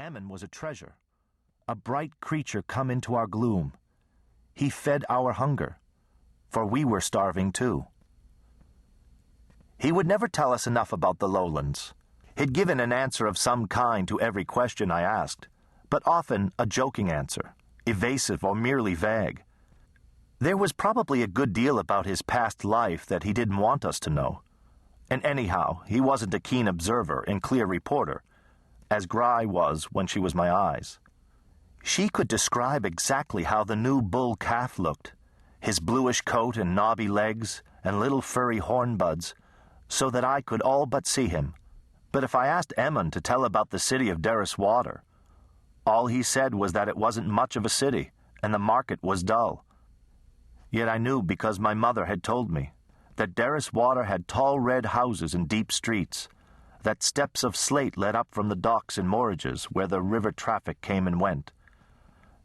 Ammon was a treasure, a bright creature come into our gloom. He fed our hunger, for we were starving too. He would never tell us enough about the lowlands. He'd given an answer of some kind to every question I asked, but often a joking answer, evasive or merely vague. There was probably a good deal about his past life that he didn't want us to know. And anyhow, he wasn't a keen observer and clear reporter, as Guin was when she was my eyes. She could describe exactly how the new bull calf looked, his bluish coat and knobby legs and little furry horn buds, so that I could all but see him. But if I asked Ammon to tell about the city of Derriswater, all he said was that it wasn't much of a city, and the market was dull. Yet I knew, because my mother had told me, that Derriswater had tall red houses and deep streets, that steps of slate led up from the docks and moorages where the river traffic came and went,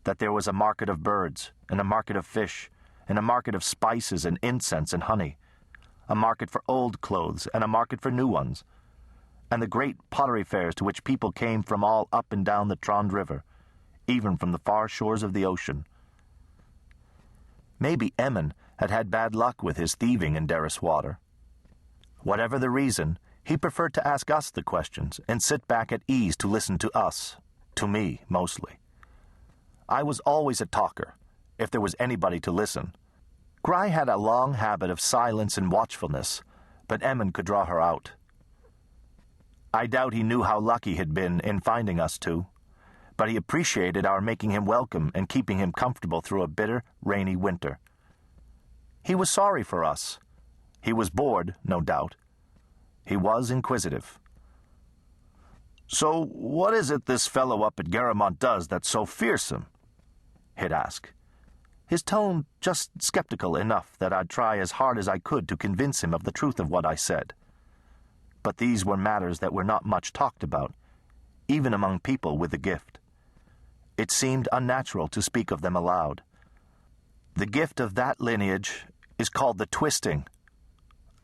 that there was a market of birds, and a market of fish, and a market of spices and incense and honey, a market for old clothes and a market for new ones, and the great pottery fairs to which people came from all up and down the Trond River, even from the far shores of the ocean. Maybe Ammon had had bad luck with his thieving in Derriswater. Whatever the reason, he preferred to ask us the questions and sit back at ease to listen to us, to me mostly. I was always a talker, if there was anybody to listen. Guin had a long habit of silence and watchfulness, but Ammon could draw her out. I doubt he knew how lucky he'd been in finding us two, but he appreciated our making him welcome and keeping him comfortable through a bitter, rainy winter. He was sorry for us. He was bored, no doubt. He was inquisitive. "So what is it this fellow up at Garamont does that's so fearsome?" he'd ask. His tone just skeptical enough that I'd try as hard as I could to convince him of the truth of what I said. But these were matters that were not much talked about, even among people with the gift. It seemed unnatural to speak of them aloud. "The gift of that lineage is called the twisting,"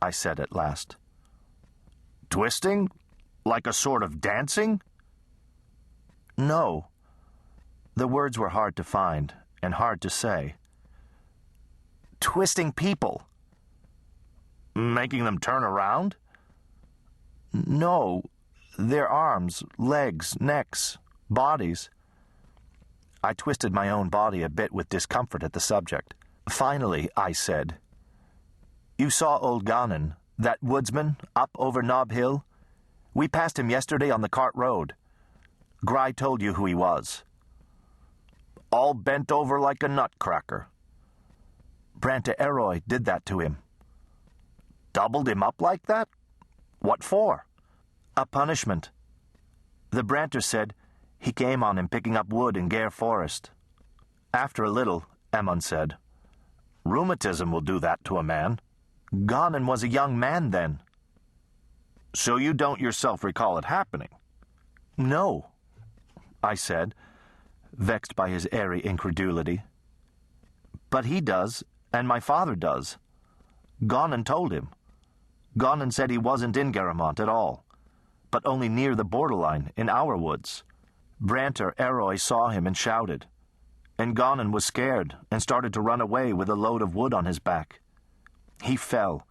I said at last. "Twisting? Like a sort of dancing?" "No." The words were hard to find and hard to say. "Twisting people." "Making them turn around?" "No, their arms, legs, necks, bodies." I twisted my own body a bit with discomfort at the subject. Finally, I said, "You saw old Guin, that woodsman, up over Knob Hill? We passed him yesterday on the cart road. Guin told you who he was." "All bent over like a nutcracker." "Branta Eroy did that to him." "Doubled him up like that? What for?" "A punishment. The Branter said he came on him picking up wood in Gare Forest." After a little, Ammon said, "Rheumatism will do that to a man." "Guin was a young man then." "So you don't yourself recall it happening?" "No," I said, vexed by his airy incredulity. "But he does, and my father does. Guin told him. Guin said he wasn't in Garamont at all, but only near the borderline in our woods. Branter Eroy saw him and shouted, and Guin was scared and started to run away with a load of wood on his back. He fell.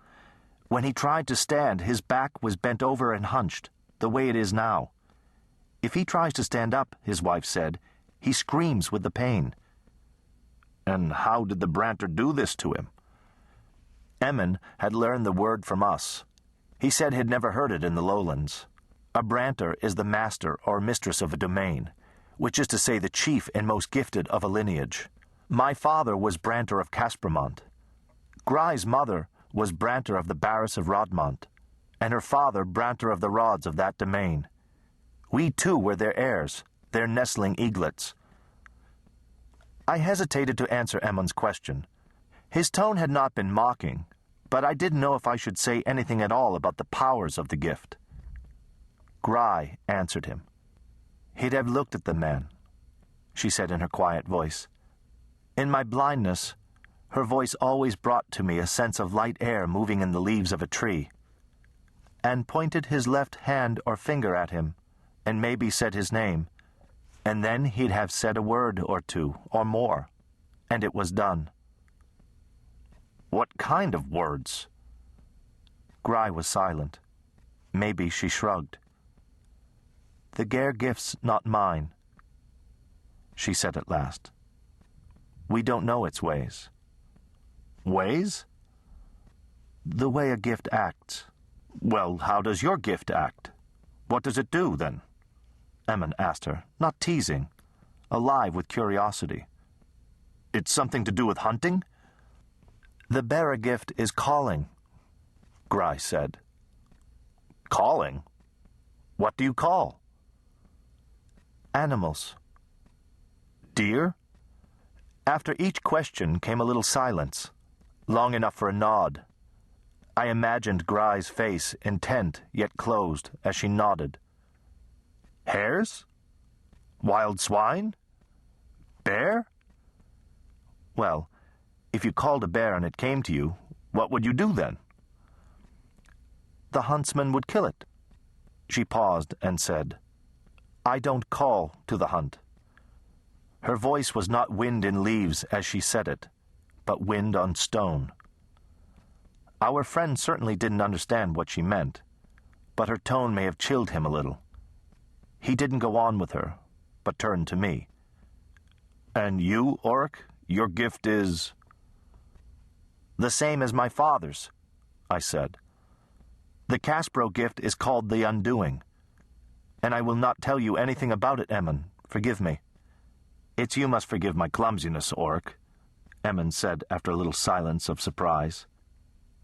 When he tried to stand, his back was bent over and hunched, the way it is now. If he tries to stand up, his wife said, he screams with the pain." "And how did the Branter do this to him?" Ammon had learned the word from us. He said he'd never heard it in the lowlands. A Branter is the master or mistress of a domain, which is to say the chief and most gifted of a lineage. My father was Branter of Caspermont. Guin's mother was Branter of the Barras of Rodmont, and her father Branter of the Rods of that domain. We too were their heirs, their nestling eaglets. I hesitated to answer Ammon's question. His tone had not been mocking, but I didn't know if I should say anything at all about the powers of the gift. Guin answered him. "He'd have looked at the man," she said in her quiet voice. In my blindness, her voice always brought to me a sense of light air moving in the leaves of a tree. "And pointed his left hand or finger at him, and maybe said his name, And then he'd have said a word or two, or more, and it was done. What kind of words? Guy was silent. Maybe she shrugged. The Gare gift's not mine, she said at last. We don't know its ways. Ways? The way a gift acts. Well, how does your gift act? What does it do, then? Emmon asked her, not teasing, alive with curiosity. It's something to do with hunting? The bearer gift is calling, Guy said. Calling? What do you call? Animals. Deer? After each question came a little silence, long enough for a nod. I imagined Guy's face, intent yet closed, as she nodded. Hares? Wild swine? Bear? Well, if you called a bear and it came to you, what would you do then? The huntsman would kill it. She paused and said, I don't call to the hunt. Her voice was not wind in leaves as she said it, but wind on stone. Our friend certainly didn't understand what she meant, but her tone may have chilled him a little. He didn't go on with her, but turned to me. And you, Oric, your gift is... The same as my father's, I said. The Caspro gift is called the Undoing, and I will not tell you anything about it, Emmon. Forgive me. It's you must forgive my clumsiness, Oric, Emmon said after a little silence of surprise.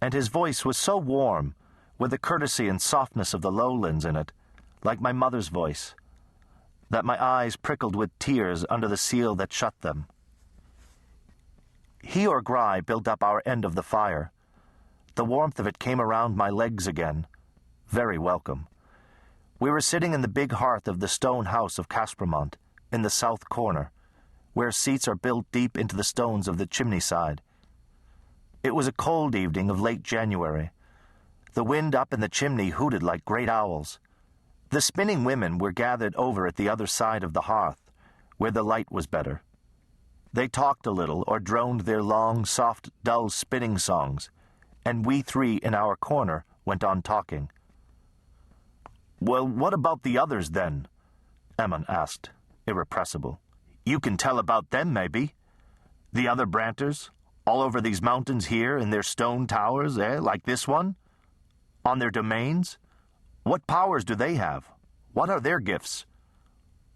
And his voice was so warm, with the courtesy and softness of the lowlands in it, like my mother's voice, that my eyes prickled with tears under the seal that shut them. He or Guy built up our end of the fire. The warmth of it came around my legs again, very welcome. We were sitting in the big hearth of the stone house of Caspermont, in the south corner, where seats are built deep into the stones of the chimney side. It was a cold evening of late January. The wind up in the chimney hooted like great owls. The spinning women were gathered over at the other side of the hearth, where the light was better. They talked a little or droned their long, soft, dull spinning songs, and we three in our corner went on talking. Well, what about the others, then? Emmon asked, irrepressible. You can tell about them, maybe. The other Branters, all over these mountains here in their stone towers, like this one? On their domains? What powers do they have? What are their gifts?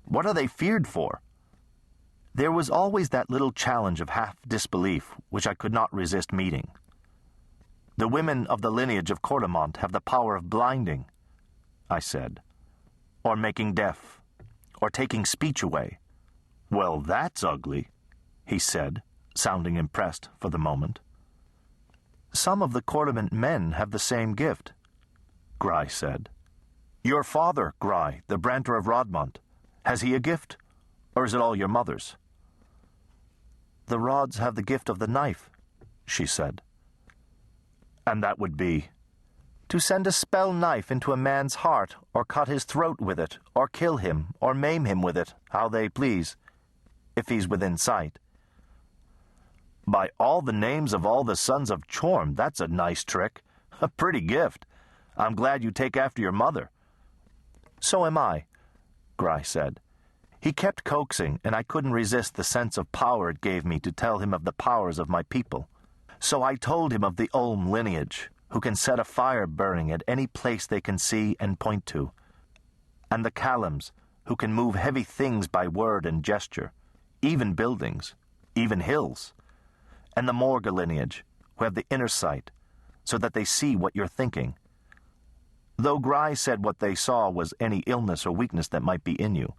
What are they feared for? There was always that little challenge of half-disbelief which I could not resist meeting. The women of the lineage of Cordamont have the power of blinding, I said, or making deaf, or taking speech away. Well, that's ugly, he said, sounding impressed for the moment. Some of the Cordamont men have the same gift, Guy said. Your father, Guy, the Branter of Rodmont, has he a gift, or is it all your mother's? The Rods have the gift of the knife, she said. And that would be? To send a spell knife into a man's heart, or cut his throat with it, or kill him, or maim him with it, how they please, if he's within sight. By all the names of all the sons of Chorm, that's a nice trick. A pretty gift. I'm glad you take after your mother. So am I, Guy said. He kept coaxing, and I couldn't resist the sense of power it gave me to tell him of the powers of my people. So I told him of the Olm lineage, who can set a fire burning at any place they can see and point to, and the Callums, who can move heavy things by word and gesture, even buildings, even hills, and the Morga lineage, who have the inner sight, so that they see what you're thinking. Though Guy said what they saw was any illness or weakness that might be in you,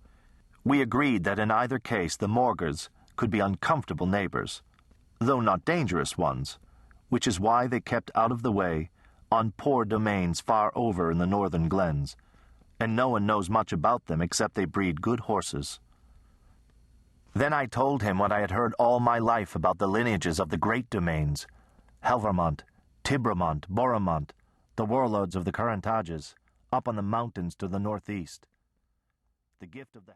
we agreed that in either case the Morgars could be uncomfortable neighbors, though not dangerous ones, which is why they kept out of the way on poor domains far over in the northern glens, and no one knows much about them except they breed good horses. Then I told him what I had heard all my life about the lineages of the great domains, Helvermont, Tibramont, Boramont, the warlords of the Carantages, up on the mountains to the northeast. The gift of the